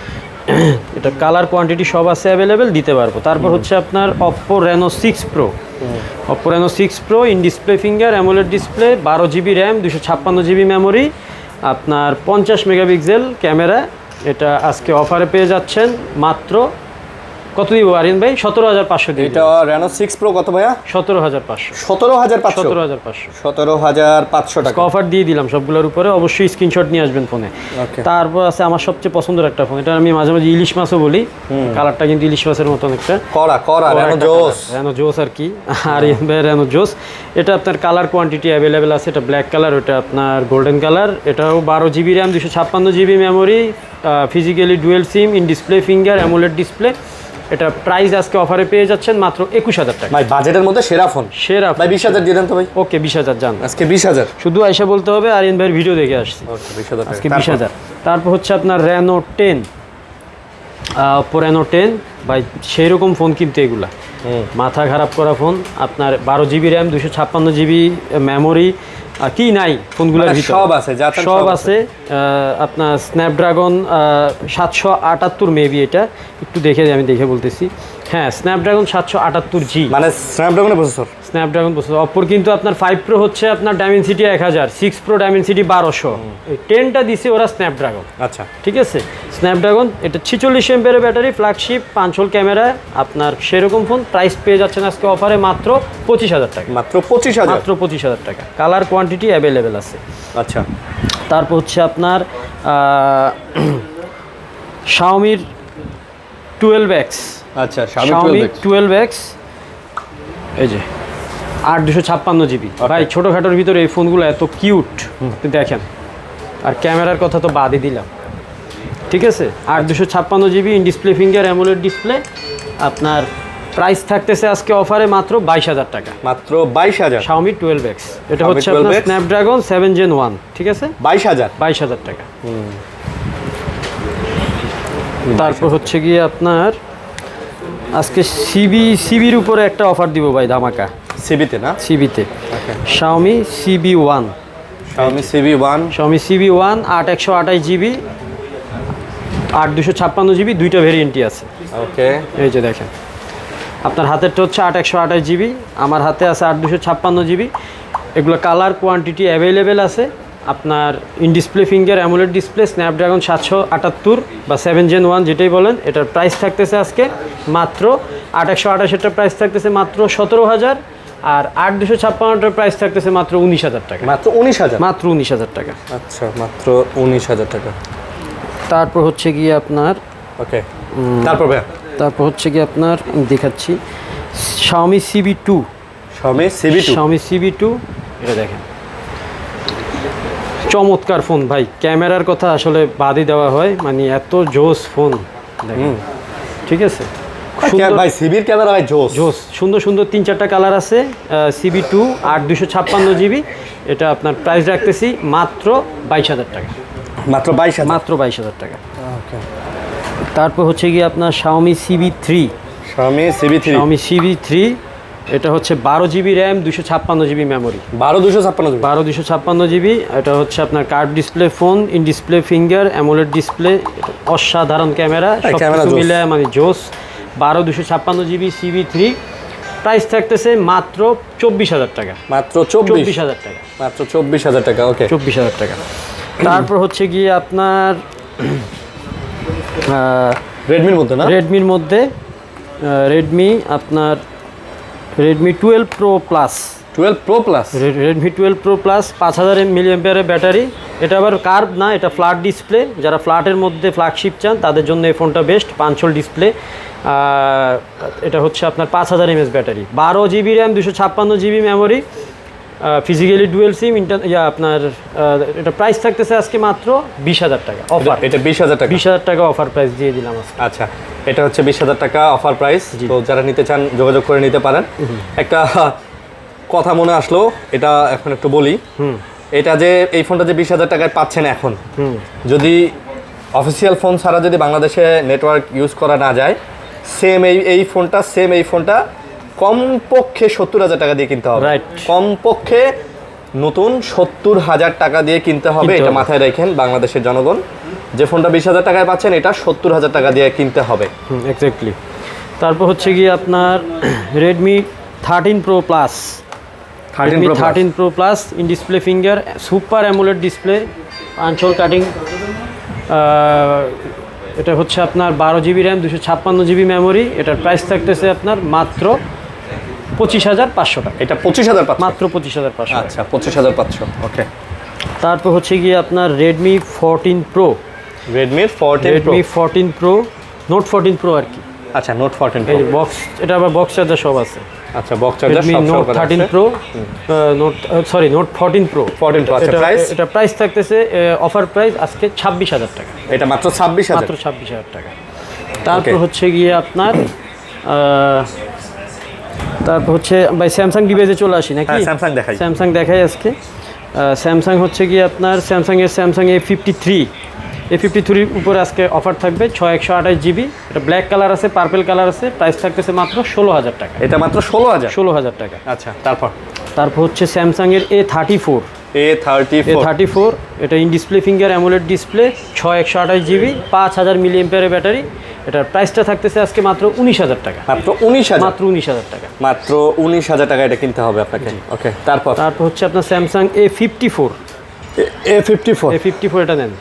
এটা কালার কোয়ান্টিটি সব আছে অ্যাভেলেবেল, দিতে পারবো। তারপর হচ্ছে আপনার Oppo Reno 6 Pro। Oppo Reno 6 Pro in display finger AMOLED display, 12 GB RAM, 256 GB memory, আপনার 50 মেগাপিক্সেল ক্যামেরা। এটা আজকে অফারে পেয়ে যাচ্ছেন মাত্র কত দিব আরিন ভাই? 17,500 দিয়ে। এটা Reno 6 Pro কত ভাইয়া? 17,500। 17,500, 17,500 17,500 টাকা অফার দিয়ে দিলাম সবগুলোর উপরে। অবশ্যই স্ক্রিনশট নিয়ে আসবেন ফোনে। ওকে। তারপর আছে আমার সবচেয়ে পছন্দের একটা ফোন, এটা আমি মাঝে মাঝে ইলিশ মাছও বলি, কালারটা কিন্তু ইলিশ মাছের মতন একটা করা Reno জোস। Reno জোস আর কি, আর Reno জোস। এটা আপনার কালার কোয়ান্টিটি অ্যাভেলেবেল আছে। এটা ব্ল্যাক কালার, ওটা আপনার গোল্ডেন কালার। এটাও 12 GB RAM, 256 GB memory, physically dual SIM, in display finger AMOLED display. এটা প্রাইস আজকে অফারে পেয়ে যাচ্ছেন মাত্র 21,000 টাকা। ভাই বাজেটের মধ্যে সেরা ফোন, সেরা ভাই 20,000 দিয়ে দেন তো ভাই। ওকে 20,000 জান, আজকে 20,000। শুধু আয়সা বলতে হবে আরিয়ান ভাইয়ের ভিডিও দেখে আসছি। ওকে 20,000 আজকে 20,000। তারপর হচ্ছে আপনার Reno 10, Oppo Reno 10। ভাই সেই রকম ফোন কিন্তু এগুলা মাথা খারাপ করা ফোন। আপনার 12 জিবি র্যাম, 256 জিবি মেমোরি, কি নাই ফোনগুলোর মানে ভিতরে? সব আছে, যা চান সব আছে। আপনার স্ন্যাপড্রাগন 778 মেবি, এটা একটু দেখে আমি দেখে বলতেছি। হ্যাঁ, স্ন্যাপড্রাগন 778G, মানে স্ন্যাপড্রাগনের প্রসেসর। Snapdragon processor. অপর কিন্তু আপনার 5 Pro হচ্ছে আপনার ডায়মেনসিটি 1000, 6 Pro ডায়মেনসিটি 1200, এই 10টা দিছে ওরা স্ন্যাপড্রাগন। আচ্ছা ঠিক আছে, স্ন্যাপড্রাগন। এটা 46 এমপিয়ারের ব্যাটারি, ফ্ল্যাগশিপ, 5 হোল ক্যামেরা। আপনার সেরকম ফোন প্রাইস পেয়ে যাচ্ছেন আজকে অফারে মাত্র 25,000 টাকা। মাত্র 25,000। মাত্র 25,000 টাকা। কালার কোয়ান্টিটি অ্যাভেলেবেল আছে। আচ্ছা। তারপর হচ্ছে আপনার Xiaomi 12X। আচ্ছা Xiaomi 12X, এই যে 8 জিবি। ভাই ছোটোখাটোর ভিতরে এই ফোনগুলো এত কিউট, দেখেন। আর ক্যামেরার কথা তো বাদই দিলাম, ঠিক আছে। 8 GB in display finger AMOLED display. আপনার প্রাইস থাকতেছে আজকে অফারে মাত্র 22,000 টাকা। মাত্র 22,000। Xiaomi 12X, এটা Xiaomi হচ্ছে আপনার 12X স্ন্যাপড্রাগন 7 Gen 1, ঠিক আছে। 22,000। 22,000 টাকা। তারপর হচ্ছে গিয়ে আপনার আজকে সিবির উপরে একটা অফার দিব ভাই, ধামাকা। সিবিতে না? সিবিতে Xiaomi CB1। Xiaomi CB1। Xiaomi CB1 8 GB, 256 GB, দুইটা ভেরিয়েন্টই আছে। ওকে। এই যে দেখেন, আপনার হাতেরটা হচ্ছে 8 জিবি, আমার হাতে আছে 256 জিবি। এগুলো কালার কোয়ান্টিটি অ্যাভেলেবেল আছে। আপনার in display finger AMOLED display, Snapdragon 778 বা 7 Gen 1 যেটাই বলেন। এটার প্রাইস থাকতেছে আজকে মাত্র 828, প্রাইস থাকতেছে মাত্র 17,000। আর 256টার প্রাইস থাকতেছে মাত্র 19,000 টাকা। মাত্র 19,000। মাত্র 19,000 টাকা। আচ্ছা, মাত্র 19,000 টাকা। তারপর হচ্ছে গিয়ে আপনার ওকে। তারপর হচ্ছে গিয়ে আপনার আমি দেখাচ্ছি Xiaomi CB2। Xiaomi CB2। Xiaomi CB2, এটা দেখেন, চমৎকার ফোন ভাই। ক্যামেরার কথা আসলে বাদই দেওয়া হয়, মানে এত জোস ফোন দেখেন, ঠিক আছে। ভাই সিবির ক্যামেরা ভাই জোস জোস, সুন্দর সুন্দর 3-4টা কালার আছে। CB2 256 GB. এটা আপনার প্রাইস রাখতেছি মাত্র 22,000 টাকা। মাত্র 22,000। মাত্র 22,000 টাকা। ওকে। তারপর হচ্ছে গিয়ে আপনার Xiaomi CB3। Xiaomi CB3। Xiaomi CB3, এটা হচ্ছে 12 GB RAM, 256 GB memory. 256 GB. 256 GB. এটা হচ্ছে আপনার curve display phone, in display finger AMOLED display, অসাধারণ ক্যামেরা, সব কিছু মিলে মানে জোস। 256 জিবি CB3, প্রাইস থাকতেছে মাত্র 24,000 টাকা। মাত্র 24,000 টাকা। মাত্র 24,000 টাকা। ওকে। 24,000 টাকা। তারপর হচ্ছে গিয়ে আপনার রেডমির মধ্যে না? রেডমির মধ্যে রেডমি আপনার Redmi 12 Pro Plus। 12 Pro Plus। Redmi 12 Pro Plus 5000 mAh battery. এটা আবার কার্ভ না, এটা ফ্ল্যাট ডিসপ্লে। যারা ফ্ল্যাটের মধ্যে ফ্ল্যাগশিপ চান তাদের জন্য এই ফোনটা বেস্ট। 5 whole display. এটা হচ্ছে আপনার 5000 mAh battery, 12 GB RAM, 256 GB memory, physically dual SIM. আপনার এটা প্রাইস থাকতেছে আজকে মাত্র 20,000 টাকা অফার। এটা 20,000 টাকা। 20,000 টাকা অফার প্রাইস দিয়ে দিলাম আজকে। আচ্ছা, এটা হচ্ছে 20,000 টাকা অফার প্রাইস। তো যারা নিতে চান যোগাযোগ করে নিতে পারেন। একটা কথা মনে আসলো, এটা এখন একটু বলি। এটা যে এই ফোনটা যে 20,000 টাকায় পাচ্ছেন এখন, যদি অফিসিয়াল ফোন ছাড়া যদি বাংলাদেশে নেটওয়ার্ক ইউজ করা না যায়, সেম এই ফোনটা কমপক্ষে 70,000 টাকা দিয়ে কিনতে হবে। Right. কমপক্ষে নতুন 70,000 টাকা দিয়ে কিনতে হবে, কিনতে এটা হবে। মাথায় রাখেন বাংলাদেশের জনগণ। যে ফোনটা 20,000 টাকায় পাচ্ছেন, এটা 70,000 টাকা দিয়ে কিনতে হবে। এক্স্যাক্টলি। তারপর হচ্ছে গিয়ে আপনার Redmi 13 pro plus, 13 pro plus in display finger super AMOLED display, আঞ্চল কাটিং। এটা হচ্ছে আপনার 12 জিবি র্যাম, 256 জিবি মেমোরি। এটার প্রাইস থাকতেছে আপনার মাত্র 25,500 টাকা। এটা 25,000 মাত্র 25,500। আচ্ছা, 25,500। ওকে। তারপর হচ্ছে গিয়ে আপনার Redmi 14 pro, Redmi 14 pro. Note 14 pro আর কি। আচ্ছা, নোট 14 এই প্রো। বক্স, এটা আবার বক্স চার্জার সব আছে। আচ্ছা, বক্স চার্জার রেডমি সব নোট সহকারে 13 আছে। Pro, note 14 pro. 14 প্রো, আচ্ছা, প্রাইস? এটা প্রাইস থাকতেছে অফার প্রাইস আজকে 26,000 টাকা। এটা মাত্র 26,000। মাত্র 26,000 টাকা। তারপর Okay. হচ্ছে গিয়ে আপনার তারপর হচ্ছে ভাই স্যামসাং ডিভাইসে চলে আসি নাকি? হ্যাঁ, স্যামসাং দেখাই। স্যামসাং দেখাই আজকে। স্যামসাং হচ্ছে গিয়ে আপনার স্যামসাং A53 উপরে আজকে অফার থাকবে 6128 জিবি। এটা ব্ল্যাক কালার আছে, পার্পল কালার আছে। প্রাইস থাকতেছে মাত্র 16,000 টাকা। এটা মাত্র 16,000। 16,000 টাকা। আচ্ছা, তারপর তারপর হচ্ছে স্যামসাংয়ের A34, A34। এটা in display finger AMOLED display, 6128 GB, 5000 মিলি অ্যাম্পিয়ারের ব্যাটারি। এটার প্রাইসটা থাকতেছে আজকে মাত্র 19,000 টাকা। মাত্র 19,000। মাত্র 19,000 টাকা। মাত্র 19,000 টাকা এটা কিনতে হবে আপনাকে। ওকে, তারপর তারপর হচ্ছে আপনার স্যামসাং A54, A54। এটা নেন।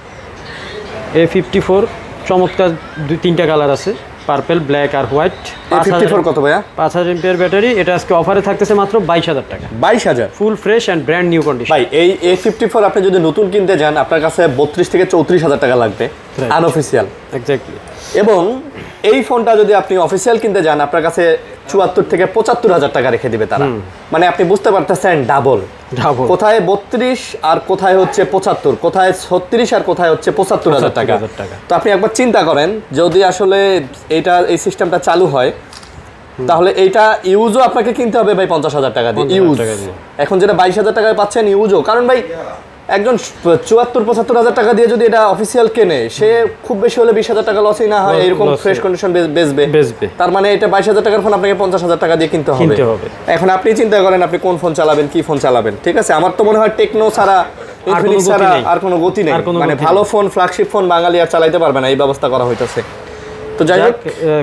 A54 চমৎকার 2-3টা কালার আছে, পার্পল, ব্ল্যাক আর হোয়াইট। A54 কত ভাইয়া? 5000 এমপিআর ব্যাটারি। এটা আজকে অফারে থাকতেছে মাত্র 22,000 টাকা। 22,000। Full fresh and brand new condition. ভাই, এই A54 আপনি যদি নতুন কিনতে যান, আপনার কাছে 32 থেকে 34,000 টাকা লাগবে Right. আনঅফিসিয়াল। এক্স্যাক্টলি। এবং এই ফোনটা যদি আপনি অফিসিয়াল কিনতে যান, আপনার কাছে 74 থেকে 75,000 টাকা রেখে দিবে তারা। মানে আপনি বুঝতে পারতেছেন ডাবল। কোথায় 32 আর কোথায় হচ্ছে 75, কোথায় 36 আর কোথায় হচ্ছে 75,000 টাকা। 75,000 টাকা। তো আপনি একবার চিন্তা করেন, যদি আসলে এই সিস্টেমটা চালু হয়, তাহলে এইটা ইউজও আপনাকে কিনতে হবে ভাই 50,000 টাকা দিয়ে। 50,000 ইউজ টাকা দিয়ে। এখন যেটা 22,000 টাকায় পাচ্ছেন ইউজও, কারণ ভাই একজন 74-75,000 টাকা দিয়ে যদি এটা অফিসিয়াল কেনে, সে খুব বেশি হলে 20,000 টাকা লসই না হয়, এরকম Loss ফ্রেশ কন্ডিশন বেচবে। তার মানে এটা 22,000 টাকার ফোন আপনাকে 50,000 টাকা দিয়ে কিনতে হবে। এখন আপনি চিন্তা করেন আপনি কোন ফোন চালাবেন, কি ফোন চালাবেন। ঠিক আছে, আমার তো মনে হয় টেকনো ছাড়া, ইনফিনিক্স ছাড়া আর কোনো গতি নেই। মানে ভালো ফোন, ফ্ল্যাগশিপ ফোন বাঙালি আর চালাইতে পারবে না, এই ব্যবস্থা করা হইতেছে। তো যাই হোক,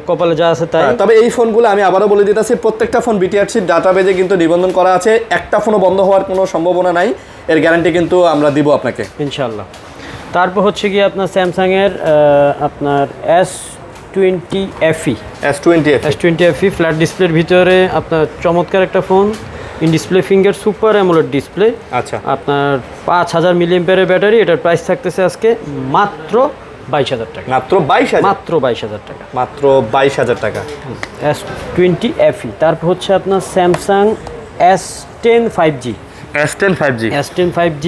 কপালে যা আছে তাই। তবে এই ফোনগুলো আমি আবারও বলে দিতেছি, প্রত্যেকটা ফোন বিটিআরসির ডাটাবেজে কিন্তু নিবন্ধন করা আছে। একটা ফোনও বন্ধ হওয়ার কোনো সম্ভাবনা নাই, এর গ্যারান্টি কিন্তু আমরা দিব আপনাকে ইনশাআল্লাহ। তারপর হচ্ছে গিয়ে আপনার স্যামসাংয়ের আপনার S20 FE ফ্ল্যাট ডিসপ্লের ভিতরে আপনার চমৎকার একটা phone, in display finger super AMOLED display. আচ্ছা, আপনার 5000 মিলি অ্যাম্পিয়ারের ব্যাটারি। এটার প্রাইস থাকতেছে আজকে মাত্র 22,000 টাকা। মাত্র 22,000। মাত্র 22,000 টাকা। মাত্র 22,000 টাকা। S20 FE। তারপর হচ্ছে আপনার Samsung S10 5G। S10 5G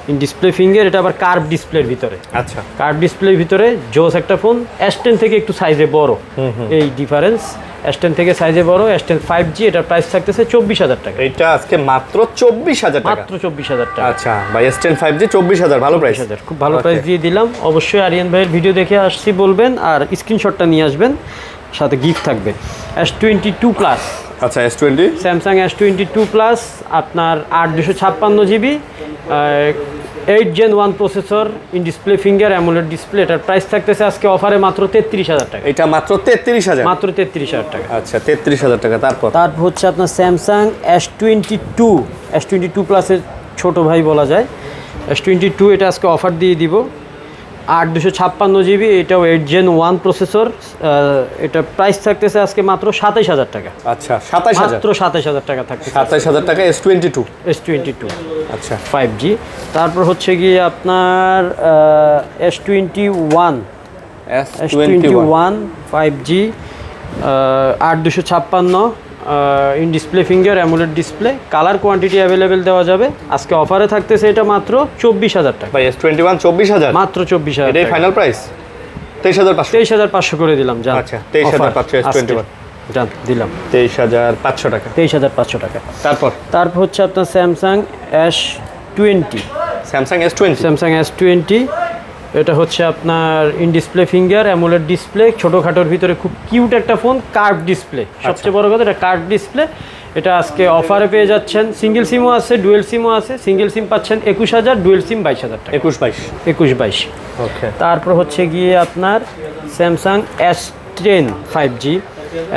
in display finger. এটা আবার কার্ভ ডিসপ্লের ভিতরে। আচ্ছা, কার্ভ ডিসপ্লের ভিতরে জোস একটা ফোন। S10 থেকে একটু সাইজে বড়, এই ডিফারেন্স। S10 থেকে সাইজে বড়। S10 5G। এটার প্রাইস থাকতেছে 24,000 টাকা। এটা আজকে মাত্র 24,000 টাকা। মাত্র 24,000 টাকা। আচ্ছা ভাই, S10 5G 24,000, ভালো প্রাইস। খুব ভালো প্রাইস দিয়ে দিলাম। অবশ্যই আরিয়ান ভাইয়ের ভিডিও দেখে আসছি বলবেন, আর স্ক্রিনশটটা নিয়ে আসবেন, সাথে গিফট থাকবে। S22 plus. আচ্ছা, S20 স্যামসাং S22 প্লাস আপনার 8/256 GB, 8 Gen 1 processor, in display finger AMOLED display. এটার প্রাইস থাকতেছে আজকে অফারে মাত্র 33,000 টাকা। এটা মাত্র 33,000। মাত্র 33,000 টাকা। আচ্ছা, 33,000 টাকা। তারপর হচ্ছে আপনার স্যামসাং S22 প্লাসের ছোট ভাই বলা যায়। S22 এটা আজকে অফার দিয়ে দিব 8/256 জিবি, এটাও 8 Gen 1 প্রসেসর। এটা প্রাইস থাকতেছে আজকে মাত্র 27,000 টাকা। আচ্ছা, 27,000। মাত্র 27,000 টাকা থাকছে। 27,000 টাকা S22। আচ্ছা, 5G। তারপর হচ্ছে গিয়ে আপনার S21 5G, 8/256 in display finger AMOLED display. Colour quantity available দেওয়া যাবে। আজকে অফারে থাকতেছে এটা মাত্র 24,000 টাকা। ভাই, S21 24,000। মাত্র 24,000। এটাই ফাইনাল প্রাইস। 23,500 করে দিলাম। জান, আচ্ছা, 23,500 S21। জান, দিলাম 23,500 টাকা। 23,500 টাকা। তারপর হচ্ছে আপনার স্যামসাং S20। Samsung S20। এটা হচ্ছে আপনার in display finger AMOLED display, ছোটোখাটোর ভিতরে খুব কিউট একটা ফোন, কার্ভ ডিসপ্লে। সবচেয়ে বড় কথা এটা কার্ভ ডিসপ্লে। এটা আজকে অফারে পেয়ে যাচ্ছেন, সিঙ্গেল সিমও আছে, ডুয়েল সিমও আছে। সিঙ্গেল সিম পাচ্ছেন 21,000, ডুয়েল সিম 22,000 টাকা। 21-22। ওকে। তারপর হচ্ছে গিয়ে আপনার Samsung S10 5G,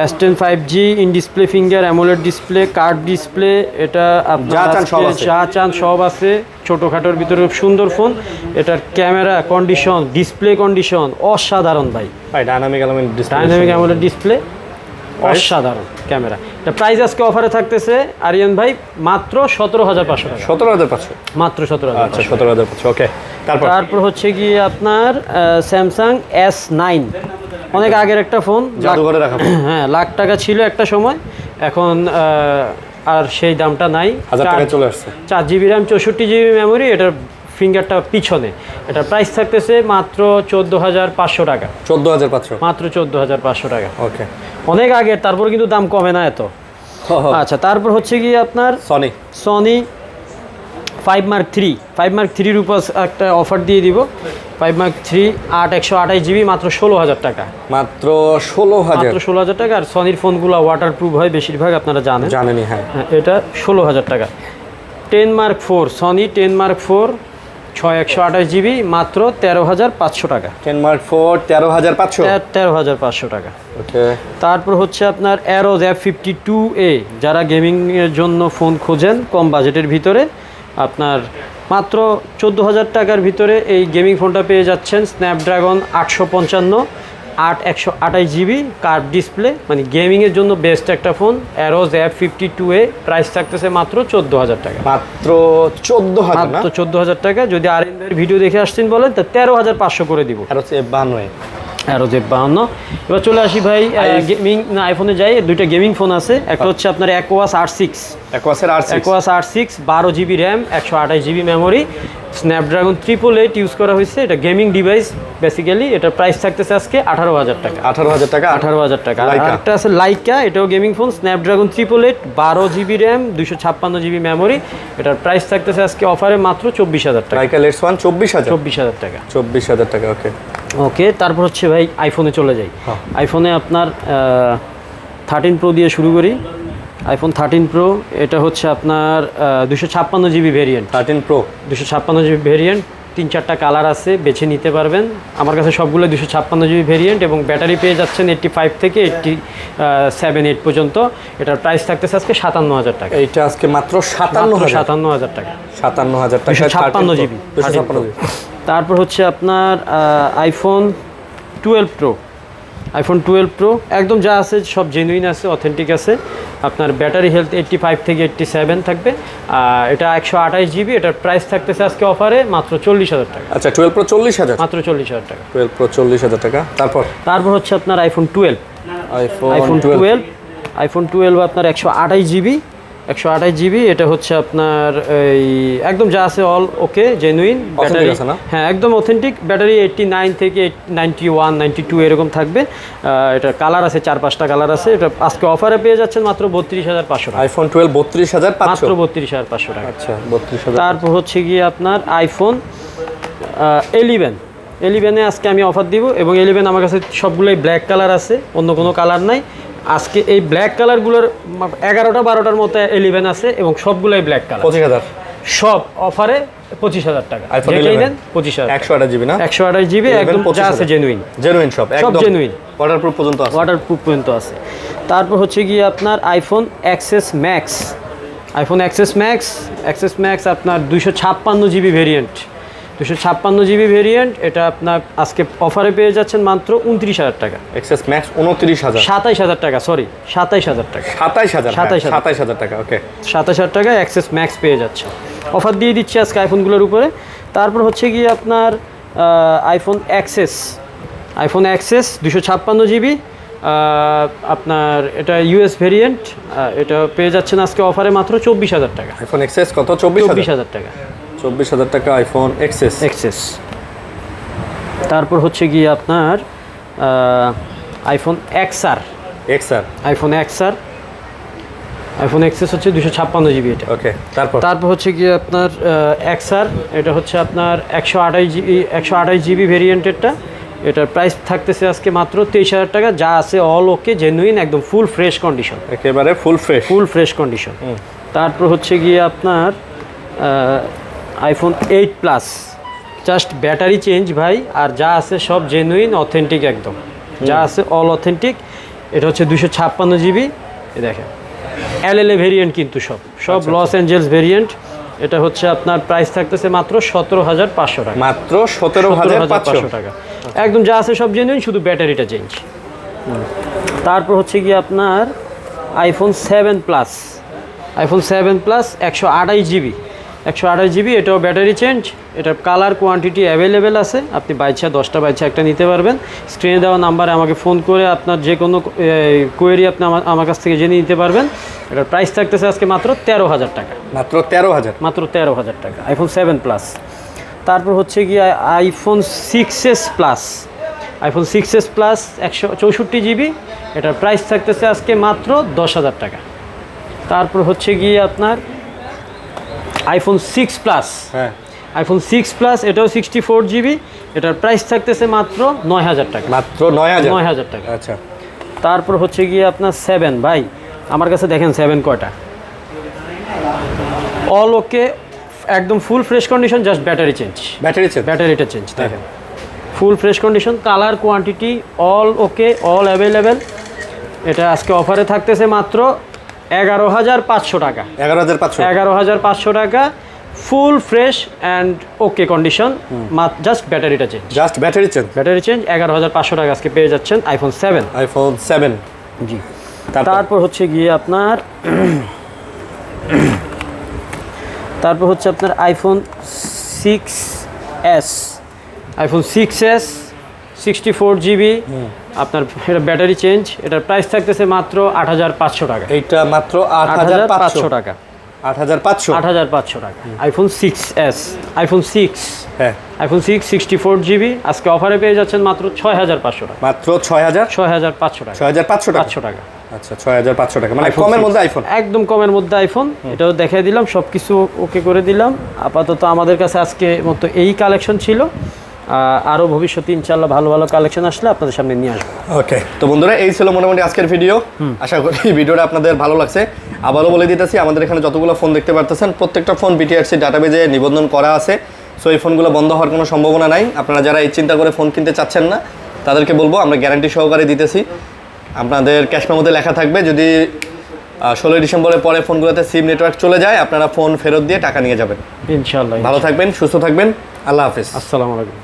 S10 5G in display finger AMOLED display, curve display. এটা আপনার যা চান সব আছে। ছোটোখাটোর ভিতরে খুব সুন্দর ফোন। এটার ক্যামেরা কন্ডিশন, ডিসপ্লে কন্ডিশন অসাধারণ ভাই। ডাইনামিক অ্যামোলেড ডিসপ্লে অসাধারণ ক্যামেরা। এটা প্রাইস আজকে অফারে থাকতেছে আরিয়ান ভাই মাত্র 17,500 টাকা। 17,500 মাত্র 17,000। আচ্ছা 17,500। ওকে। তারপর হচ্ছে গিয়ে আপনার স্যামসাং S9, অনেক আগের একটা ফোন, জাদুঘরে রাখা। হ্যাঁ, লাখ টাকা ছিল একটা সময়, এখন আর সেই দামটা নাই। 1000 টাকা চলে আসছে। 4GB RAM, 64GB memory. এটার ফিঙ্গারটা পিছনে। এটার প্রাইস থাকতেছে মাত্র 14,500 টাকা। 14,500 মাত্র 14,500 টাকা। ওকে। অনেক আগের, তারপর কিন্তু দাম কমে না এত। আচ্ছা, তারপর হচ্ছে গিয়ে আপনার সনি 5 Mark 3, 5 Mark 3 উপর একটা অফার দিয়ে দিব। 5 Mark 3 128GB মাত্র 16,000 টাকা। মাত্র 16,000 টাকা। আর সনির ফোনগুলো ওয়াটারপ্রুফ হয় বেশিরভাগ, আপনারা জানেনই। হ্যাঁ, এটা 16,000 টাকা। 10 Mark 4, সনি 10 Mark 4 128GB মাত্র 13,500 টাকা। 10 Mark 4 13,500। 13,500 টাকা। ওকে। তারপর হচ্ছে আপনার অ্যারোজ F52A, যারা গেমিংয়ের জন্য ফোন খোঁজেন কম বাজেটের ভিতরে, আপনার মাত্র 14,000 টাকার ভিতরে এই গেমিং ফোনটা পেয়ে যাচ্ছেন। স্ন্যাপড্রাগন 855, 128GB, কার্ভ ডিসপ্লে, মানে গেমিংয়ের জন্য বেস্ট একটা ফোন। অ্যারোজ F52A, প্রাইস থাকতেছে মাত্র 14,000 টাকা। মাত্র 14,000 টাকা। যদি আরিয়ান ভাইয়ের ভিডিও দেখে আসছেন বলেন তা 13,500 করে দিব। আর হচ্ছে 52। Arose F52। এবার চলে আসি ভাই গেমিং না আইফোনে যাই। দুইটা গেমিং ফোন আছে। একটা হচ্ছে আপনার aqueous R6, aqueous R6 12GB RAM, 128GB memory, Snapdragon 888 use করা হয়েছে। এটা গেমিং ডিভাইস বেসিক্যালি। এটার প্রাইস থাকতেছে আজকে 18,000 টাকা। 18,000 টাকা। আর একটা আছে লাইকা, এটাও gaming phone, Snapdragon 888 12GB RAM, 256GB memory. এটার প্রাইস থাকতেছে আজকে অফারে মাত্র 24,000 টাকা। লাইকা লেটস ওয়ান 24,000 টাকা। 24,000 টাকা। ওকে। তারপর হচ্ছে ভাই আইফোনে চলে যাই। আইফোনে আপনার 13 প্রো দিয়ে শুরু করি। আইফোন 13 প্রো, এটা হচ্ছে আপনার 256GB variant. 13 pro 256GB variant, 3-4টা কালার আছে, বেছে নিতে পারবেন। আমার কাছে সবগুলো 256GB ভেরিয়েন্ট, এবং ব্যাটারি পেয়ে যাচ্ছেন 85 থেকে 87-8 পর্যন্ত। এটার প্রাইস থাকতেছে আজকে 57,000 টাকা। এইটা আজকে মাত্র 57,000 টাকা। 57,000 টাকা। তারপর হচ্ছে আপনার আইফোন 12 প্রো। আইফোন 12 প্রো একদম যা আছে সব জেনুইন আছে, অথেন্টিক আছে। আপনার ব্যাটারি হেলথ 85 থেকে 87 থাকবে। এটা 128GB। এটার প্রাইস থাকতেছে আজকে অফারে মাত্র 40,000 টাকা। আচ্ছা 12 প্রো 40,000, মাত্র 40,000 টাকা। 12 প্রো 40,000 টাকা। তারপর হচ্ছে আপনার আইফোন 12। আইফোন 12 আপনার 128GB। এটা হচ্ছে আপনার এই একদম যা আছে অল ওকে, জেনুইন ব্যাটারি। হ্যাঁ, একদম অথেন্টিক। ব্যাটারি 89 থেকে 91, 92 এরকম থাকবে। এটা কালার আছে 4-5টা কালার আছে। এটা আজকে অফারে পেয়ে যাচ্ছেন মাত্র 32,500 টাকা। আইফোন 12 32,500, মাত্র 32,500 টাকা। আচ্ছা 32,000। তারপর হচ্ছে গিয়ে আপনার আইফোন 11 আজকে আমি অফার দিব, এবং 11 আমার কাছে সবগুলোই ব্ল্যাক কালার আছে, অন্য কোনো কালার নাই। আজকে এই ব্ল্যাক কালারগুলোর 11-12টার মতো 11 আছে, এবং সবগুলোই ব্ল্যাক কালার। 25,000 সব অফারে 25,000 টাকা। আইফোন 11 25,000, 128GB না? 128GB একদম যা আছে জেনুইন সব একদম জেনুইন। ওয়াটারপ্রুফ পর্যন্ত আছে। তারপর হচ্ছে গিয়ে আপনার iPhone XS Max। IPhone XS Max আপনার 256GB ভেরিয়েন্ট। 256GB variant. এটা আপনার আজকে অফারে পেয়ে যাচ্ছেন মাত্র 29,000 টাকা। XS Max 29,000, 27,000 টাকা, সরি 27,000 টাকা। 27,000 টাকা। ওকে, 27,000 টাকা XS Max পেয়ে যাচ্ছে। অফার দিয়ে দিচ্ছি আজকে আইফোনগুলোর উপরে। তারপর হচ্ছে গিয়ে আপনার আইফোন XS 256GB। আপনার এটা US ভেরিয়েন্ট। এটা পেয়ে যাচ্ছেন আজকে অফারে মাত্র 24,000 টাকা। আইফোন XS কত? 24,000 টাকা। 24,000 টাকা আইফোন XS। তারপর হচ্ছে গিয়ে আপনার iPhone XR। XR, iPhone XR iPhone XS হচ্ছে 256 জিবি এটা। ওকে, তারপর হচ্ছে গিয়ে আপনার এক্সআর, এটা হচ্ছে আপনার 128 জিবি ভেরিয়েন্টেরটা। এটার প্রাইস থাকতেছে আজকে মাত্র 23,000 টাকা। যা আছে অল ওকে, জেনুইন, একদম ফুল ফ্রেশ কন্ডিশন, একেবারে ফুল ফ্রেশ কন্ডিশন। তারপর হচ্ছে গিয়ে আপনার iPhone 8 plus, just battery change ভাই, আর যা আছে সব জেনুইন অথেন্টিক, একদম যা আছে অল অথেন্টিক। এটা হচ্ছে 256 জিবি, দেখেন এলএলএ ভেরিয়েন্ট, কিন্তু সব লস অ্যাঞ্জেলস ভেরিয়েন্ট। এটা হচ্ছে আপনার প্রাইস থাকতেছে মাত্র 17,500 টাকা। মাত্র 17,500 টাকা, একদম যা আছে সব জেনুইন, শুধু ব্যাটারিটা চেঞ্জ। তারপর হচ্ছে গিয়ে আপনার আইফোন 7 প্লাস, 128 জিবি, এটাও ব্যাটারি চেঞ্জ। এটার কালার কোয়ান্টিটি অ্যাভেলেবেল আছে, আপনি বাইচ্ছা 10টা বাইচ্ছা একটা নিতে পারবেন। স্ক্রিনে দেওয়া নাম্বারে আমাকে ফোন করে আপনার যে কোনো কোয়েরি আপনি আমার কাছ থেকে জেনে নিতে পারবেন। এটার প্রাইস থাকতেছে আজকে মাত্র 13,000 টাকা। মাত্র 13,000, মাত্র 13,000 টাকা আইফোন 7 প্লাস। তারপর হচ্ছে গিয়ে আইফোন 6s প্লাস, 164 জিবি, এটার প্রাইস থাকতেছে আজকে মাত্র 10,000 টাকা। তারপর হচ্ছে গিয়ে আপনার আইফোন 6 প্লাস, হ্যাঁ আইফোন 6 প্লাস, এটাও 64 জিবি, এটার প্রাইস থাকতেছে মাত্র 9,000 টাকা। মাত্র 9,000 টাকা। আচ্ছা, তারপর হচ্ছে গিয়ে আপনার 7, ভাই আমার কাছে দেখেন 7 কয়টা, অল ওকে, একদম ফুল ফ্রেশ কন্ডিশন, জাস্ট ব্যাটারিটা চেঞ্জ দেখেন, full fresh condition, colour quantity all ওকে, অল অ্যাভেলেবেল। এটা আজকে অফারে থাকতেছে মাত্র 11,500 টাকা। 11,500 টাকা, full fresh and okay condition, just ব্যাটারিটা চেঞ্জ, ব্যাটারি চেঞ্জ 11,500 টাকা আজকে পেয়ে যাচ্ছেন আইফোন 7। জি। তারপর হচ্ছে গিয়ে আপনার আইফোন 6s 64 জিবি, আপনার এটা ব্যাটারি চেঞ্জ। এটার প্রাইস থাকতেছে মাত্র 8,500 টাকা। এইটা মাত্র 8,500 টাকা। 8,500 টাকা আইফোন 6s, আইফোন 6, হ্যাঁ আইফোন 6 64 জিবি আজকে অফারে পেয়ে যাচ্ছেন মাত্র 6,500 টাকা। মাত্র 6,500 টাকা। 6,500 টাকা। আচ্ছা, 6,500 টাকা, মানে কমের মধ্যে আইফোন, একদম কমের মধ্যে আইফোন। এটাও দেখাই দিলাম, সব কিছু ওকে করে দিলাম। আপাতত আমাদের কাছে আজকে মতো এই কালেকশন ছিল, আরও ভবিষ্যতে ইনশাল্লাহ ভালো ভালো কালেকশন আসলে আপনাদের সামনে নিয়ে আসবো। ওকে, তো বন্ধুরা এই ছিল মোটামুটি আজকের ভিডিও। আশা করি ভিডিওটা আপনাদের ভালো লাগছে। আবারও বলে দিতেছি, আমাদের এখানে যতগুলো ফোন দেখতে পারতেছেন প্রত্যেকটা ফোন বিটিআরসি ডাটাবেজে নিবন্ধন করা আছে। সো এই ফোনগুলো বন্ধ হওয়ার কোনো সম্ভাবনা নাই। আপনারা যারা এই চিন্তা করে ফোন কিনতে চাচ্ছেন না, তাদেরকে বলবো আমরা গ্যারান্টি সহকারে দিতেছি। আপনাদের ক্যাশ মেমোতে লেখা থাকবে, যদি 16 ডিসেম্বরের পরে ফোনগুলোতে সিম নেটওয়ার্ক চলে যায়, আপনারা ফোন ফেরত দিয়ে টাকা নিয়ে যাবেন। ইনশাল্লাহ। ভালো থাকবেন, সুস্থ থাকবেন, আল্লাহ হাফেজ। আসসালামু আলাইকুম।